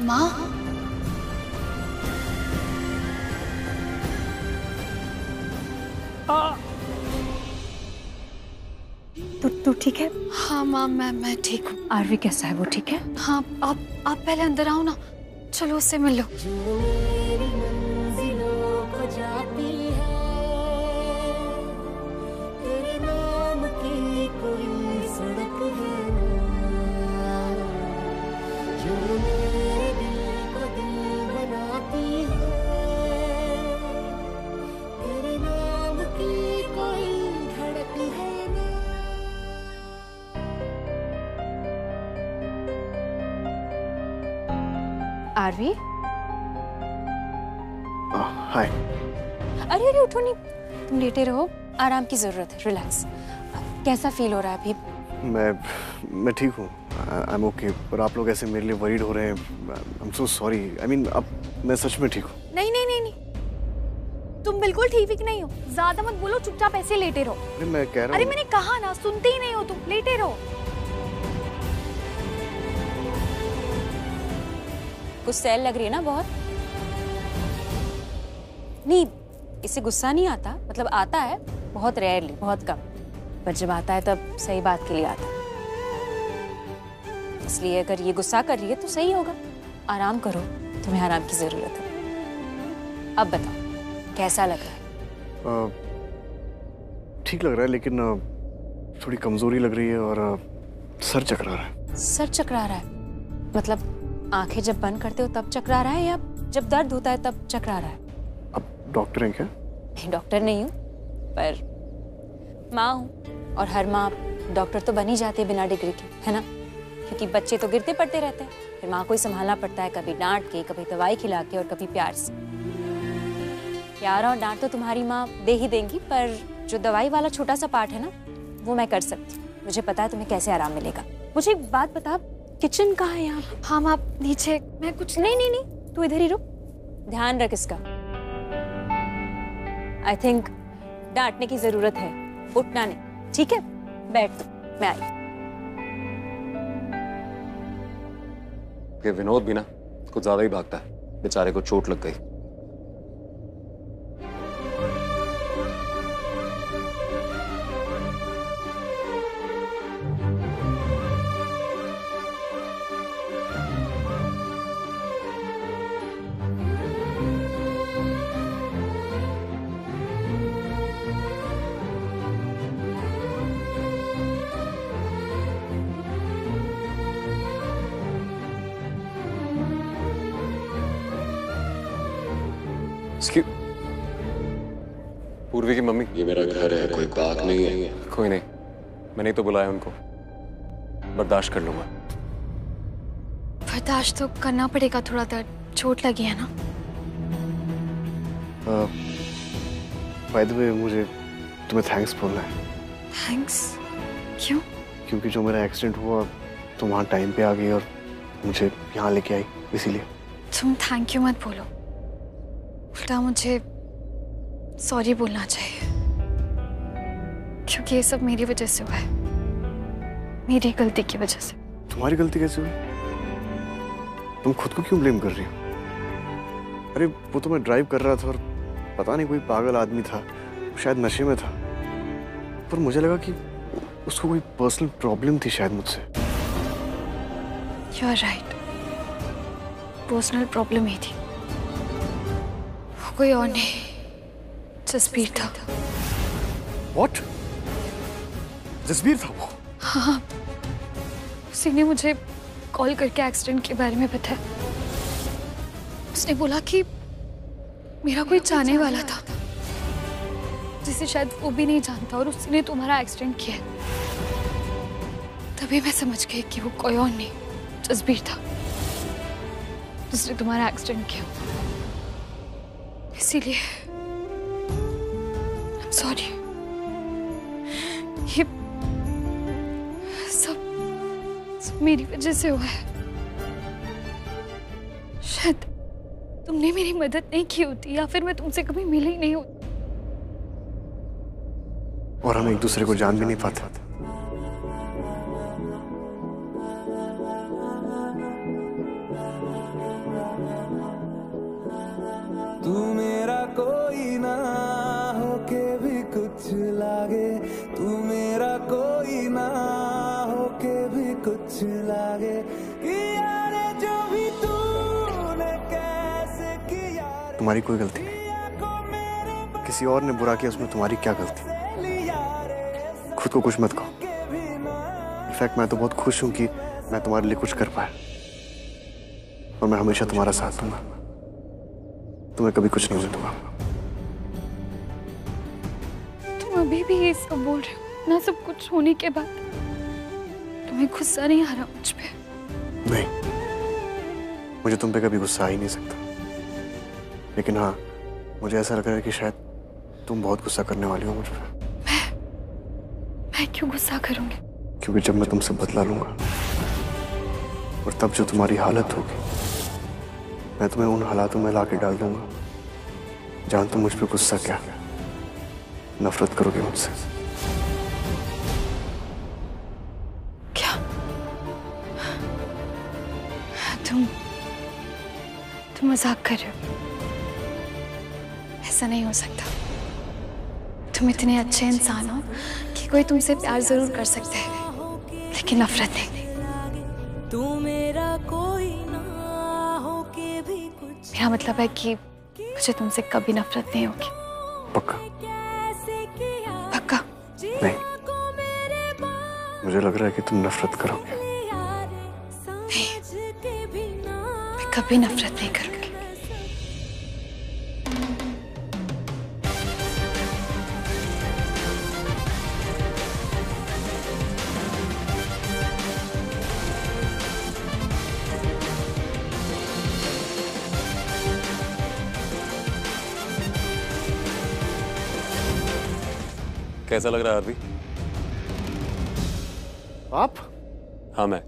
माँ, तू ठीक है? हाँ माँ, मैं ठीक हूँ। आरवी कैसा है, वो ठीक है? हाँ, आप पहले अंदर आओ ना, चलो उससे मिल लो। आरवी, हाय। अरे अरे उठो नहीं, तुम लेटे रहो, आराम की जरूरत है, रिलैक्स। कैसा फील हो रहा है अभी? मैं ठीक हूँ, आई एम ओके। पर आप लोग ऐसे मेरे लिए वरीड हो रहे हैं, I am so sorry. I mean, अब मैं सच में ठीक हूँ। नहीं नहीं नहीं नहीं, तुम बिल्कुल ठीक नहीं हो। ज्यादा मत बोलो, चुपचाप ऐसे लेटे रहो। अरे मैं कह रहा हूँ। अरे मैंने कहा ना, सुनते ही नहीं हो तुम, लेटे रहो। गुस्सैल लग रही है ना बहुत? नहीं, इससे गुस्सा नहीं आता, मतलब आता है बहुत रेयरली, बहुत कम, पर जब आता है तब सही बात के लिए आता है। इसलिए अगर ये गुस्सा कर रही है तो सही होगा। आराम करो, तुम्हें आराम की जरूरत है। अब बताओ कैसा लग रहा है? ठीक लग रहा है, लेकिन थोड़ी कमजोरी लग रही है और सर चकरा रहा है। सर चकरा रहा है मतलब आंखें जब बंद करते हो तब चकरा रहा है, या जब दर्द होता है तब चकरा रहा है? अब डॉक्टर हैं क्या? डॉक्टर नहीं हूँ, पर माँ हूँ, और हर माँ डॉक्टर तो बन ही जाती है बिना डिग्री के, है ना? क्योंकि बच्चे तो गिरते पड़ते रहते हैं, फिर माँ को ही संभालना पड़ता है, कभी डांट के, कभी दवाई खिला के, और कभी प्यार से। प्यार और डांट तो तुम्हारी माँ दे ही देंगी, पर जो दवाई वाला छोटा सा पार्ट है ना, वो मैं कर सकती हूँ। मुझे पता है तुम्हें कैसे आराम मिलेगा। मुझे एक बात बता, किचन कहाँ है यहाँ? हाँ माँ, नीचे। मैं कुछ नहीं, तू इधर ही रुक, ध्यान रख इसका। आई थिंक डांटने की जरूरत है, उठना नहीं, ठीक है? बैठ तू, मैं आई। ये विनोद भी ना कुछ ज्यादा ही भागता है, बेचारे को चोट लग गई। पूर्वी की मम्मी, ये मेरा घर है, कोई बात नहीं है। कोई नहीं, मैंने तो बुलाया उनको, बर्दाश्त कर लूंगा। बर्दाश्त तो करना पड़ेगा, थोड़ा दर्द, चोट लगी है ना। बाय द वे, मुझे तुम्हें थैंक्स बोलना है। थैंक्स? क्यों? क्योंकि जो मेरा एक्सीडेंट हुआ तुम वहाँ टाइम पे आ गई और मुझे यहाँ लेके आई, इसीलिए। तुम थैंक यू मत बोलो, उल्टा मुझे सॉरी बोलना चाहिए, क्योंकि ये सब मेरी वजह से हुआ है, मेरी गलती की वजह से। तुम्हारी गलती कैसे हुई? तुम खुद को क्यों ब्लेम कर रही हो? अरे वो तो मैं ड्राइव कर रहा था और पता नहीं कोई पागल आदमी था, शायद नशे में था, पर मुझे लगा कि उसको कोई पर्सनल प्रॉब्लम थी शायद मुझसे। You are right, personal problem ही थी, कोई और नहीं, जसबीर था। What? जसबीर था वो? हाँ, उसी ने मुझे कॉल करके एक्सीडेंट के बारे में बताया। उसने बोला कि मेरा कोई चाहने वाला था, जिसे शायद वो भी नहीं जानता, और उसने तुम्हारा एक्सीडेंट किया। तभी मैं समझ गई कि वो कोई और नहीं, जसबीर था, जिसने तुम्हारा एक्सीडेंट किया। इसीलिए सॉरी, ये सब मेरी वजह से हुआ है। शायद तुमने मेरी मदद नहीं की होती, या फिर मैं तुमसे कभी मिली ही नहीं होती, और हम एक दूसरे को जान भी नहीं पाते। तुम्हारी कोई गलती नहीं। किसी और ने बुरा किया, उसमें तुम्हारी क्या गलती? खुद को कुछ मत कहो। इनफैक्ट मैं तो बहुत खुश हूं कि मैं तुम्हारे लिए कुछ कर पाया, और मैं हमेशा तुम्हारा साथ दूंगा। तुम्हें कभी कुछ नहीं होने दूंगा। तुम अभी भी ये सब बोल रहे हो ना? सब कुछ होने के बाद तुम्हें गुस्सा नहीं आ रहा मुझ पे? नहीं, मुझे तुम पे कभी गुस्सा आ ही नहीं सकता। लेकिन हाँ, मुझे ऐसा लग रहा है कि शायद तुम बहुत गुस्सा करने वाली हो मुझ पे। मैं क्यों गुस्सा करूंगी? क्योंकि जब मैं तुमसे बदला लूंगा, और तब जो तुम्हारी हालत होगी, मैं तुम्हें उन हालातों में लाके डाल दूंगा जहां तुम मुझ पे गुस्सा क्या, नफरत करोगे मुझसे। क्या? तुम मजाक कर रहे हो? ऐसा नहीं हो सकता। तुम इतने अच्छे इंसान हो कि कोई तुमसे प्यार जरूर कर सकता है, लेकिन नफरत नहीं। तू मेरा कोई ना हो के भी कुछ। मेरा मतलब है कि मुझे तुमसे कभी नफरत नहीं होगी। पक्का? पक्का? नहीं, मुझे लग रहा है कि तुम नफरत करोगे। नहीं, मैं कभी नफरत नहीं करूंगी। कैसा लग रहा है आरवी? आप? हाँ मैं।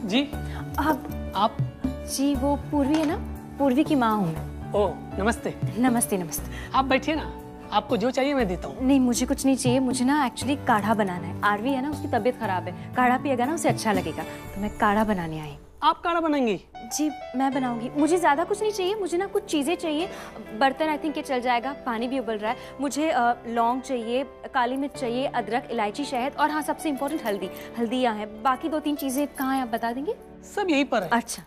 जी आप जी वो पूर्वी है ना? पूर्वी की माँ हूँ मैं। ओह नमस्ते। नमस्ते नमस्ते। आप बैठिए ना, आपको जो चाहिए मैं देता हूँ। नहीं मुझे कुछ नहीं चाहिए, मुझे ना एक्चुअली काढ़ा बनाना है। आरवी है ना, उसकी तबीयत खराब है, काढ़ा पिएगा ना उसे अच्छा लगेगा, तो मैं काढ़ा बनाने आई। आप काढ़ा बनाएंगी? जी मैं बनाऊंगी। मुझे ज्यादा कुछ नहीं चाहिए, मुझे ना कुछ चीजें चाहिए। बर्तन आई थिंक ये चल जाएगा, पानी भी उबल रहा है। मुझे लौंग चाहिए, काली मिर्च चाहिए, अदरक, इलायची, शहद, और हाँ सबसे इम्पोर्टेंट हल्दी यहाँ है। बाकी 2-3 चीजें कहाँ है आप बता देंगे? सब यहीं पर है। अच्छा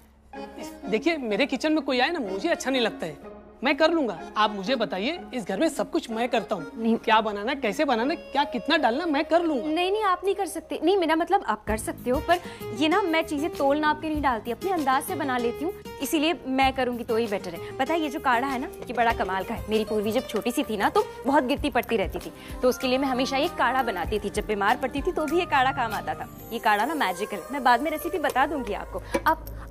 देखिए मेरे किचन में कोई आए ना, मुझे अच्छा नहीं लगता है, मैं कर लूंगा। आप मुझे बताइए, इस घर में सब कुछ मैं करता हूँ। क्या बनाना, कैसे बनाना, क्या कितना डालना, मैं कर लूंगा। नहीं आप नहीं कर सकते। नहीं मेरा मतलब आप कर सकते हो, पर ये ना मैं चीजें तोल नाप के नहीं डालती, अपने अंदाज से बना लेती हूँ, इसीलिए मैं करूंगी तो ही बेटर है। पता है ये जो काढ़ा है ना, ये बड़ा कमाल का है। मेरी पूर्वी जब छोटी सी थी ना तो बहुत गिरती पड़ती रहती थी, तो उसके लिए मैं हमेशा ये काढ़ा बनाती थी। जब बीमार पड़ती थी तो भी ये काढ़ा काम आता था। ये काढ़ा ना मैजिकल है, मैं बाद में रेसिपी बता दूंगी आपको।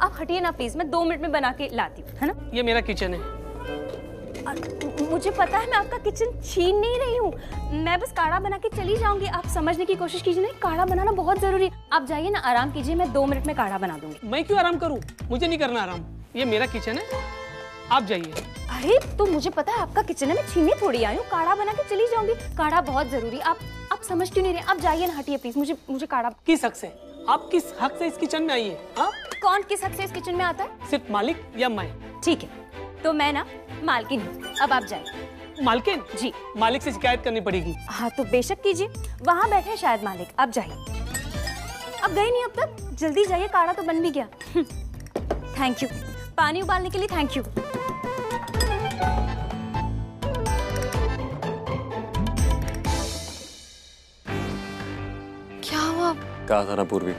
आप हटिए ना प्लीज, मैं 2 मिनट में बना के लाती हूँ, है ना? ये मेरा किचन है। मुझे पता है, मैं आपका किचन छीन नहीं रही हूँ, मैं बस काढ़ा बना के चली जाऊंगी। आप समझने की कोशिश कीजिए ना, काढ़ा बनाना बहुत जरूरी है। आप जाइए ना, आराम कीजिए, मैं 2 मिनट में काढ़ा बना दूंगी। मैं क्यों आराम करूँ? मुझे नहीं करना आराम, ये मेरा किचन है, आप जाइए। अरे तो मुझे पता है आपका किचन है, मैं छीनने थोड़ी आई हूँ, काढ़ा बना के चली जाऊंगी। काढ़ा बहुत जरूरी, आप समझ क्यों नहीं रहे? आप जाइए ना, हटिए प्लीज, मुझे काढ़ा। किस हक से? आप किस हक से इस किचन में आई है? कौन किस हक से इस किचन में आता है? सिर्फ मालिक या मैं? ठीक है, तो मैं ना मालकिन हूँ, अब आप जाइए। मालकिन? जी। मालिक से शिकायत करनी पड़ेगी। हाँ तो बेशक कीजिए, वहाँ बैठे हैं शायद मालिक। आप जाइए। अब गए नहीं अब तक, जल्दी जाइए, काढ़ा तो बन भी गया। थैंक यू, पानी उबालने के लिए थैंक यू। क्या हुआ? कहा था ना पूर्वी,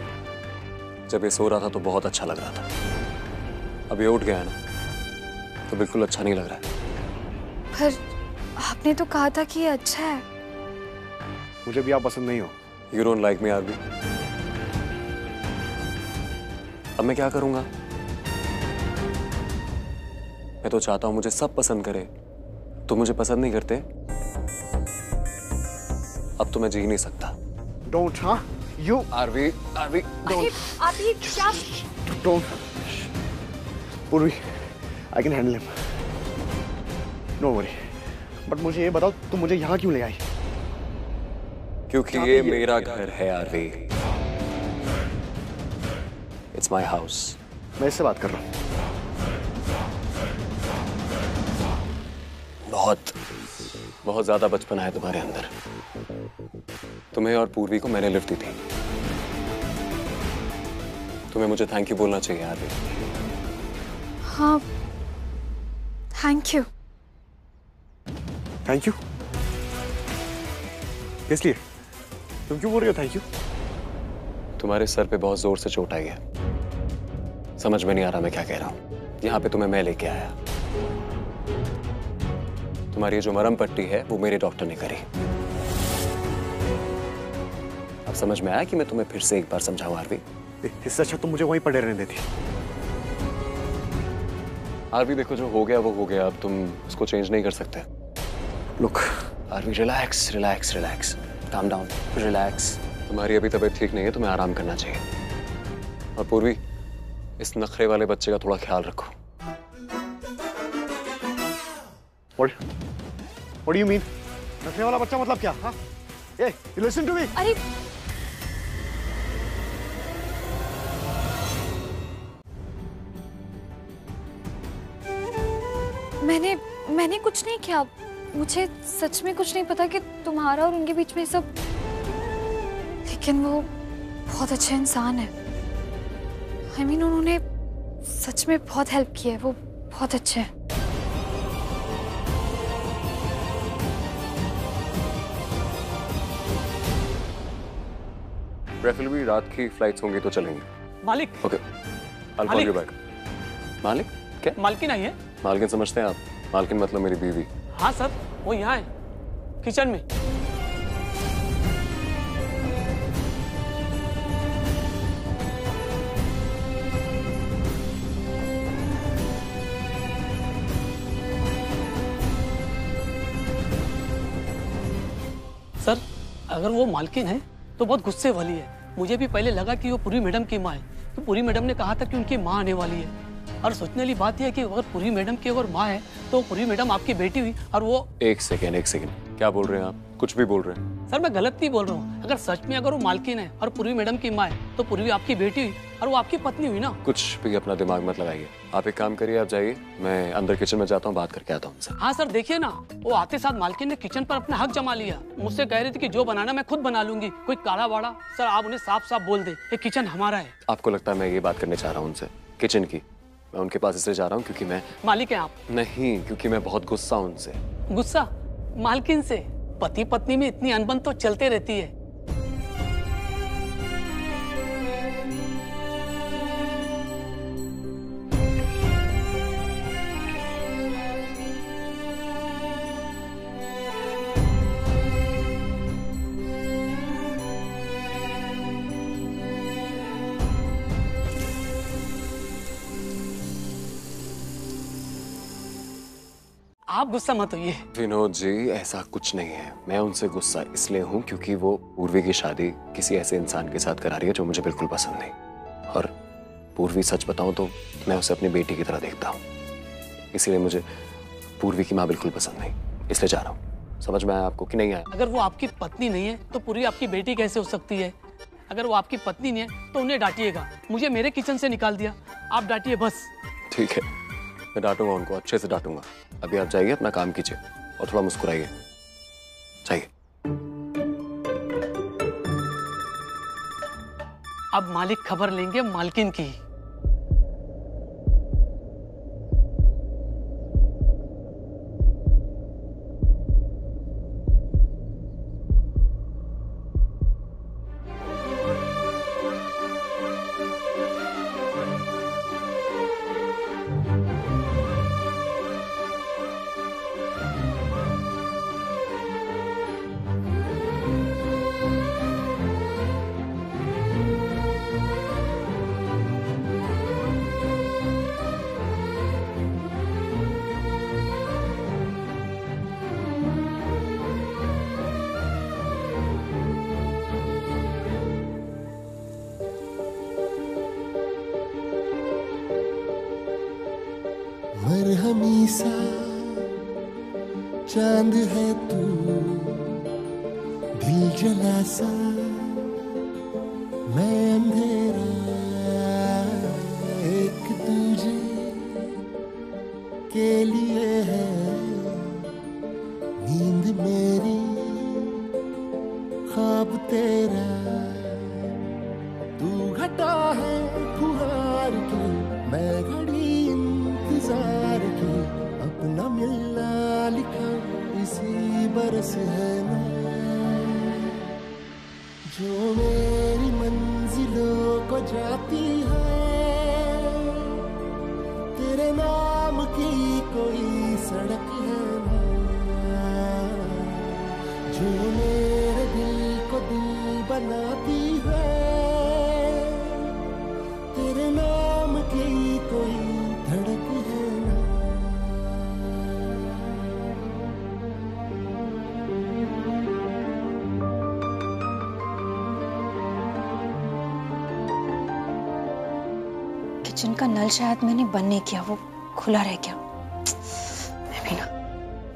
जब ये सो रहा था तो बहुत अच्छा लग रहा था, अब ये उठ गया है ना तो बिल्कुल अच्छा नहीं लग रहा है। पर आपने तो कहा था कि ये अच्छा है। मुझे भी आप पसंद नहीं हो। You don't like me, Aarvi. अब मैं क्या करूंगा? मैं तो चाहता हूं मुझे सब पसंद करे, तो मुझे पसंद नहीं करते, अब तो मैं जी नहीं सकता। Don't, हाँ? You, आरवी, अरे आप ये क्या? don't. पूर्वी, I can handle him. Don't worry. But मुझे ये बताओ, तुम मुझे यहाँ क्यों ले आई? क्योंकि ये मेरा घर है आरवी। It's my house. मैं इससे बात कर रहा हूँ। बहुत ज्यादा बचपना है तुम्हारे अंदर। तुम्हें और पूर्वी को मैंने लिफ्ट दी थी। तुम्हें मुझे थैंक यू बोलना चाहिए आरवी। हाँ, थैंक यू। थैंक यू किस लिए? तुम क्यों बोल रहे हो थैंक यू? तुम्हारे सर पे बहुत जोर से चोट आई है। समझ में नहीं आ रहा मैं क्या कह रहा हूँ। यहाँ पे तुम्हें मैं लेके आया। तुम्हारी जो मरहम पट्टी है वो मेरे डॉक्टर ने करी। अब समझ में आया कि मैं तुम्हें फिर से एक बार समझाऊं आरवी? इससे अच्छा तुम मुझे वहीं पड़े रहने देती। आरवी देखो, जो हो गया वो हो गया। अब तुम उसको चेंज नहीं कर सकते। Look Aarvi, relax relax relax, calm down, relax. तुम्हारी अभी तबीयत ठीक नहीं है, तुम्हें आराम करना चाहिए। और पूर्वी, इस नखरे वाले बच्चे का थोड़ा ख्याल रखो। What do you mean? नखरे वाला बच्चा मतलब क्या? हाँ? Hey, you listen to me. अरे मैंने कुछ नहीं किया। मुझे सच में कुछ नहीं पता कि तुम्हारा और उनके बीच में सब, लेकिन वो बहुत अच्छे इंसान है। I mean, उन्होंने सच में बहुत हेल्प की है। वो बहुत अच्छे हैं। प्रेफरेबली रात की फ्लाइट्स होंगी तो चलेंगे। मालिक। Okay, I'll call you back. मालिक? क्या? मालकिन आई है। मालकिन समझते हैं आप? मालकिन मतलब मेरी बीवी। हाँ सर, वो यहाँ है, किचन में। सर, अगर वो मालकिन है तो बहुत गुस्से वाली है। मुझे भी पहले लगा कि वो पूरी मैडम की माँ है, तो पूरी मैडम ने कहा था कि उनकी माँ आने वाली है। और सोचने वाली बात यह है कि अगर पूरी मैडम की अगर माँ है तो पूरी मैडम आपकी बेटी हुई और वो। एक सेकेंड, क्या बोल रहे हैं आप? कुछ भी बोल रहे हैं। सर, मैं गलत नहीं बोल रहा हूँ। अगर सच में अगर वो मालकिन है और पूरी मैडम की माँ है तो पूरी आपकी बेटी हुई और वो आपकी पत्नी हुई ना। कुछ भी अपना दिमाग मत लगाइए। आप एक काम करिए, आप जाइए, मैं अंदर किचन में जाता हूँ, बात करके आता हूँ उनसे। हाँ सर, देखिए ना, वो आते साथ मालकिन ने किचन पर अपना हक जमा लिया। मुझसे कह रही थी कि जो बनाना मैं खुद बना लूंगी, कोई काला वाड़ा। सर, आप उन्हें साफ साफ बोल दे, ये किचन हमारा है। आपको लगता है मैं ये बात करने चाह रहा हूँ उनसे किचन की? मैं उनके पास इसलिए जा रहा हूँ क्योंकि मैं मालिक हैं आप। नहीं, क्योंकि मैं बहुत गुस्सा हूँ उनसे। गुस्सा मालकिन से? पति पत्नी में इतनी अनबन तो चलते रहती है। आप गुस्सा मत होइए। विनोद जी, ऐसा कुछ नहीं है। मैं उनसे गुस्सा इसलिए हूँ क्योंकि वो पूर्वी की शादी किसी ऐसे इंसान के साथ करा रही है जो मुझे बिल्कुल पसंद नहीं। और पूर्वी, सच बताऊं तो मैं उसे अपनी बेटी की तरह देखता हूँ। इसीलिए मुझे पूर्वी की माँ बिल्कुल पसंद नहीं, इसलिए जा रहा हूँ। समझ में आया आपको कि नहीं आया? अगर वो आपकी पत्नी नहीं है तो पूरी आपकी बेटी कैसे हो सकती है? अगर वो आपकी पत्नी नहीं है तो उन्हें डांटिएगा। मुझे मेरे किचन से निकाल दिया, आप डांटिए बस। ठीक है, मैं डांटूंगा उनको, अच्छे से डांटूंगा। अभी आप जाइए, अपना काम कीजिए और थोड़ा मुस्कुराइए। जाइए। अब मालिक खबर लेंगे मालकिन की। मरहमी सा चांद है तू, दिल जला सा मैं अंधेरा एक हैं नींद मेरी ख्वाब तेरा तू घटा है फुहार की मैं घड़ी इंतजार की अपना मिलना लिखा इसी बरस है ना जो मेरी मंजिलों को जाती है तेरे नाम की कोई सड़क है ना जो मेरे दिल को दिल बनाती है तेरे नाम की कोई धड़क है ना किचन का नल शायद मैंने बंद नहीं किया, वो खुला रह गया। मैं भी ना,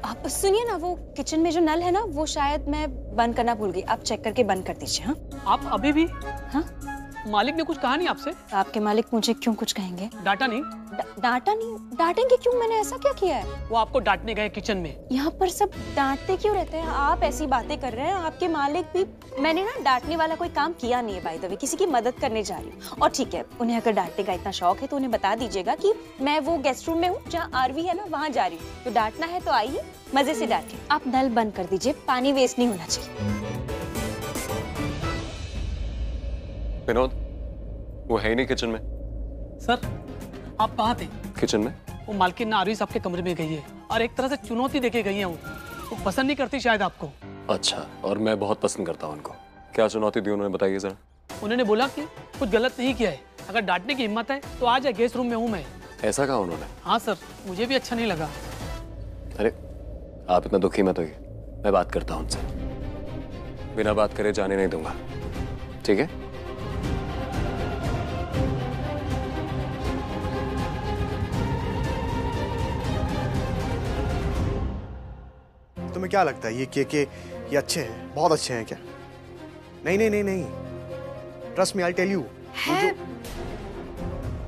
आप सुनिए ना, वो किचन में जो नल है ना वो शायद मैं बंद करना भूल गई। आप चेक करके बंद कर दीजिए। हाँ आप अभी भी? हाँ मालिक ने कुछ कहा नहीं आपसे? आपके मालिक मुझे क्यों कुछ कहेंगे? डांटा नहीं? डांटा नहीं? डांटेंगे क्यों? मैंने ऐसा क्या किया है? वो आपको डांटने गए किचन में। यहाँ पर सब डांटते क्यों रहते हैं? आप ऐसी बातें कर रहे हैं, आपके मालिक भी। मैंने ना डांटने वाला कोई काम किया नहीं है बाय द वे, किसी की मदद करने जा रही हूँ। और ठीक है, उन्हें अगर डांटने का इतना शौक है तो उन्हें बता दीजिएगा कि मैं वो गेस्ट रूम में हूँ जहाँ आरवी है ना, वहाँ जा रही हूँ। तो डांटना है तो आइए, मजे से डांटिए। आप नल बंद कर दीजिए, पानी वेस्ट नहीं होना चाहिए। विनोद, वो है ही नहीं किचन में। सर आप कहाँ थे? किचन में। वो मालकिन आरवी साहब के कमरे में गई है और एक तरह से चुनौती देके गई है। वो पसंद नहीं करती शायद आपको। अच्छा, और मैं बहुत पसंद करता हूँ उनको। क्या चुनौती दी उन्होंने, बताइए जरा। उन्होंने बोला कि कुछ गलत नहीं किया है, अगर डांटने की हिम्मत है तो आ जाए, गेस्ट रूम में हूँ मैं। ऐसा कहा उन्होंने? हाँ सर, मुझे भी अच्छा नहीं लगा। अरे आप इतना दुखी मत होइए, मैं बात करता हूँ उनसे। बिना बात करे जाने नहीं दूंगा, ठीक है? तुम्हें क्या लगता है ये केके ये अच्छे हैं, बहुत अच्छे हैं क्या? नहीं नहीं नहीं नहीं, trust me, I tell you. है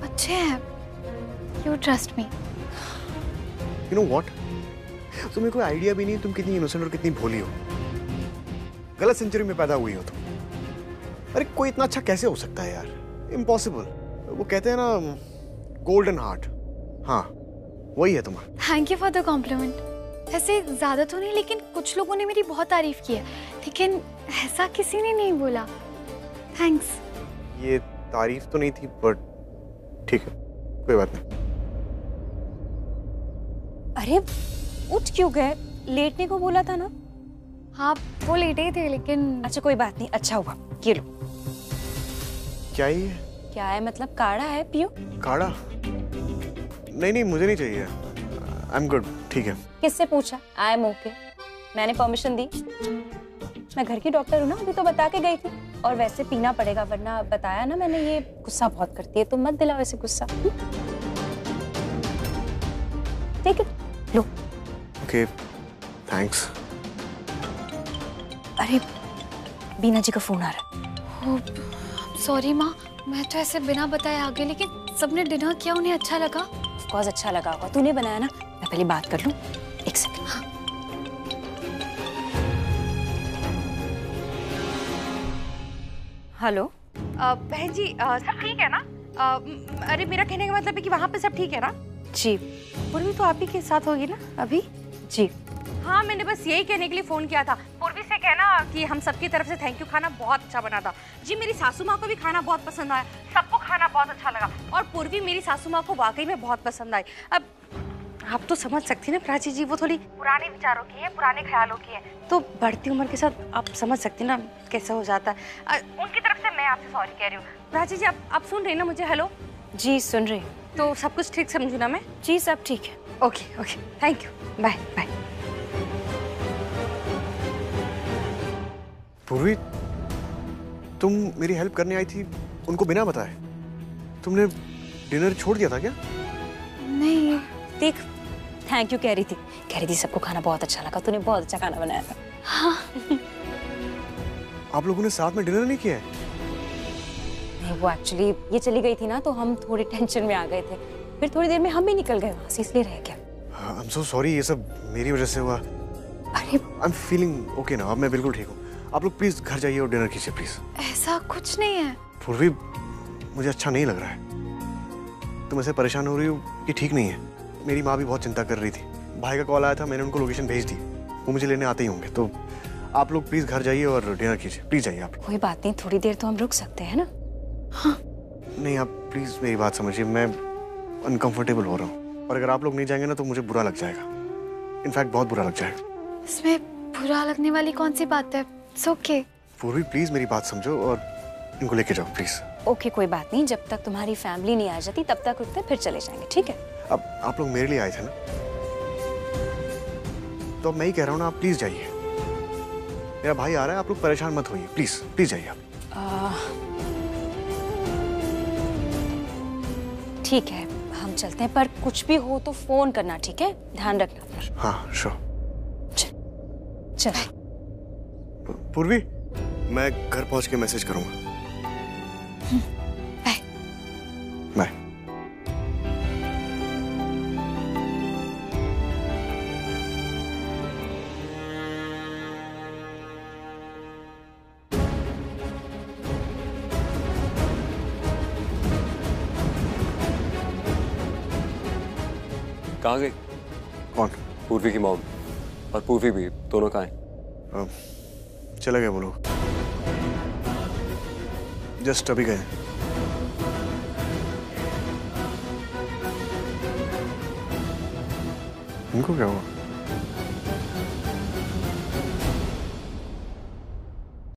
अच्छे हैं, you trust me. You know what, तुम्हें कोई आइडिया भी नहीं तुम कितनी इनोसेंट और कितनी भोली हो। गलत सेंचुरी में पैदा हुई हो तुम। अरे कोई इतना अच्छा कैसे हो सकता है यार, इम्पॉसिबल। वो कहते हैं ना, गोल्डन हार्ट। हाँ वही है तुम्हारा। Thank you for the compliment. ऐसे ज्यादा तो नहीं, लेकिन कुछ लोगों ने मेरी बहुत तारीफ की है, लेकिन ऐसा किसी ने नहीं बोला। थैंक्स। ये तारीफ तो नहीं थी, बट ठीक है, कोई बात नहीं। अरे उठ क्यों गए? लेटने को बोला था ना। हाँ वो लेटे ही थे, लेकिन अच्छा कोई बात नहीं, अच्छा हुआ। ये लो। क्या ये? क्या है मतलब? काढ़ा है, पियो। काढ़ा? नहीं नहीं, मुझे नहीं चाहिए, आई एम गुड। ठीक है। किससे पूछा? I am okay. मैंने परमिशन दी। मैं घर की डॉक्टर हूँ ना, अभी तो बता के गई थी। और वैसे पीना पड़ेगा, वरना बताया ना मैंने, ये गुस्सा बहुत करती है, तो मत दिलाओ ऐसे गुस्सा। ठीक है, लो। Okay, thanks. अरे बीना जी का फोन आ रहा है। सॉरी माँ, मैं तो ऐसे बिना बताए आ गई, लेकिन सबने डिनर किया, उन्हें अच्छा लगा। ऑफ कोर्स अच्छा लगा होगा, तूने बनाया ना। मैं पहले बात कर लूं, एक सेकंड। हाँ। हेलो बहन जी, सब ठीक है ना? अरे मेरा कहने का मतलब है कि वहाँ पे सब ठीक है ना? जी। पूर्वी तो आप ही के साथ होगी ना अभी? जी हाँ, मैंने बस यही कहने के लिए फोन किया था। पूर्वी से कहना कि हम सबकी तरफ से थैंक यू, खाना बहुत अच्छा बना था। जी मेरी सासू माँ को भी खाना बहुत पसंद आया, सबको खाना बहुत अच्छा लगा। और पूर्वी मेरी सासू माँ को वाकई में बहुत पसंद आई। अब आप तो समझ सकती हैं ना प्राची जी, वो थोड़ी पुराने विचारों की है, पुराने ख्यालों की है, तो बढ़ती उम्र के साथ आप समझ सकती ना कैसे हो जाता है। उनकी तरफ से मैं आपसे सॉरी कह रही हूँ। प्राची जी आप सुन रही ना मुझे? हेलो जी सुन रही। तो सब कुछ ठीक समझू ना मैं? जी सब ठीक है। Okay okay, thank you, bye bye. Purvi, तुम मेरी हेल्प करने आई थी उनको बिना बताए? तुमने डिनर छोड़ दिया था क्या? नहीं। देख, थैंक यू कह रही थी सबको खाना बहुत अच्छा लगा, तूने बहुत अच्छा खाना बनाया था। हाँ। आप लोगों ने साथ में डिनर नहीं किया है? नहीं, वो एक्चुअली ये चली गई थी ना, तो हम थोड़ी टेंशन में आ गए थे। फिर थोड़ी देर में हम भी निकल गए वहां से, इसलिए रह गया। आई एम सो सॉरी, ये सब मेरी वजह से हुआ। अरे आई एम फीलिंग ओके ना, अब मैं बिल्कुल ठीक हूँ। आप लोग प्लीज घर जाइए और डिनर कीजिए प्लीज। ऐसा कुछ नहीं है। पूर्वी, मुझे अच्छा नहीं लग रहा है। तुम ऐसे परेशान हो रही हो, ये ठीक नहीं है। मेरी माँ भी बहुत चिंता कर रही थी। भाई का कॉल आया था, मैंने उनको लोकेशन भेज दी, वो मुझे लेने आते ही होंगे। तो आप लोग प्लीज घर जाइए और डिनर कीजिए, प्लीज जाइए आप। कोई बात नहीं, थोड़ी देर तो हम रुक सकते हैं ना। हाँ नहीं, आप प्लीज मेरी बात समझिए, मैं अनकंफर्टेबल हो रहा हूँ और अगर आप लोग नहीं जाएंगे ना तो मुझे बुरा लग जाएगा। इनफैक्ट बहुत बुरा लग जाएगा। इसमें बुरा लगने वाली कौन सी बात है? It's okay. पूर्वी प्लीज मेरी बात समझो और इनको लेके जाओ प्लीज। ओके कोई बात नहीं, जब तक तुम्हारी फैमिली नहीं आ जाती तब तक रुकते, फिर चले जाएंगे, ठीक है? अब आप लोग मेरे लिए आए थे ना, तो अब मैं ही कह रहा हूँ ना, आप प्लीज जाइए। मेरा भाई आ रहा है, आप लोग परेशान मत होइए, प्लीज प्लीज जाइए आप। ठीक है, हम चलते हैं, पर कुछ भी हो तो फोन करना, ठीक है? ध्यान रखना फिर। हाँ श्योर। चल। पूर्वी, मैं घर पहुंच के मैसेज करूंगा। बाय। बाय। कहाँ गई? कौन? पूर्वी की मॉम। और पूर्वी भी, दोनों कहाँ हैं? चले गए वो लोग, जस्ट अभी गए। इनको क्या हुआ?